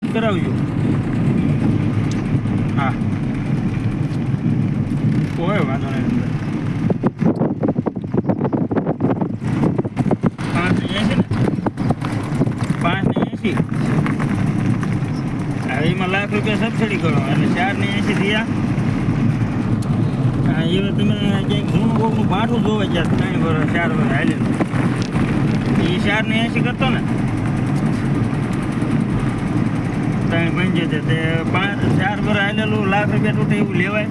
કરાવજો. હા, કોઈ વાંધો નહીં. અંદર 580 ને 580 એમાં લાખ રૂપિયા સબસિડી કરો એટલે 480 થયા. એ તમે ક્યાંક જૂનું બોકનું ભાડું જોવે જ્યાં 3 વર્ષ 4 વર્ષ હાલેલું એ 480 કરતો ને 375 તે 4 વર્ષ હાલેલું લાખ રૂપિયા તૂટે એવું લેવાય.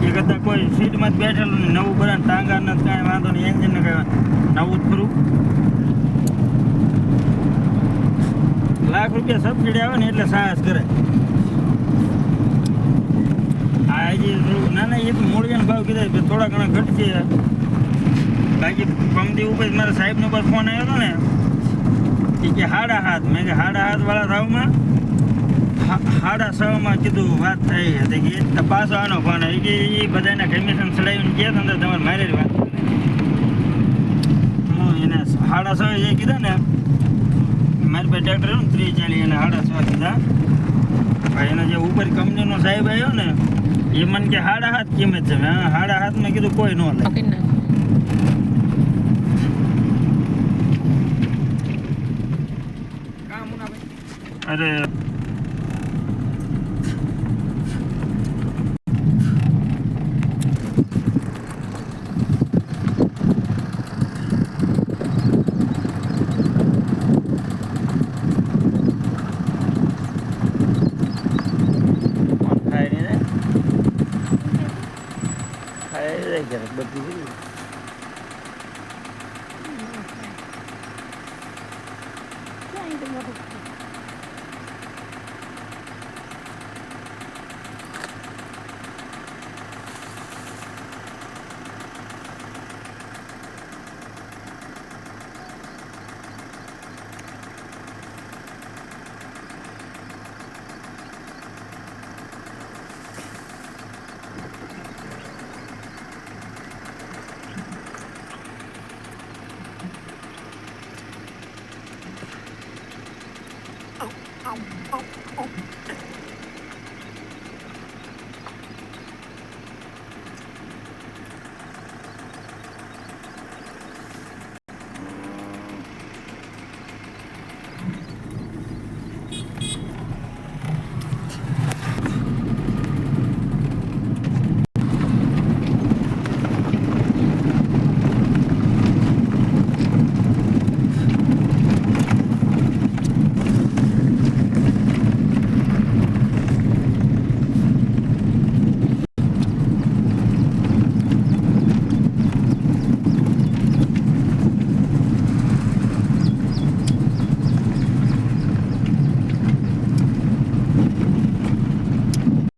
એ કરતાં કોઈ સીટમાં જ બેઠેલું નહીં, નવું ભરાને ટાંગા નથી, કાંઈ વાંધો નહીં, એન્જિનને કાંઈ નવું જ ખરું. લાખ રૂપિયા સબસિડી આવે ને એટલે સાહસ કરે. આ હજી ના ના એ તો મૂળિયાનો ભાવ કીધા થોડા ઘણા ઘટશે. બાકી પમદી ઉપર મારા સાહેબનો પર ફોન આવ્યો હતો ને એ કે 7.5 મેં કે 7.5 વાળા ભાવમાં 6.5 કીધું વાત થઈ હતી કે પાછો આનો ફોન આવી કે એ બધાના કમિશન ચડાવીને કહે તો અંદર તમારે મારે વાત હું એને 6.5 એ કીધા ને મારી પાસે ટ્રેક્ટર આવ્યું ને 30-40 એને 6.5 કીધા. ભાઈ એના જે ઉપર કંપનીનો સાહેબ આવ્યો ને એ મને કે 7.5 કિંમત છે. મેં 7.5 મેં કીધું કોઈ ન લે. અરે બધી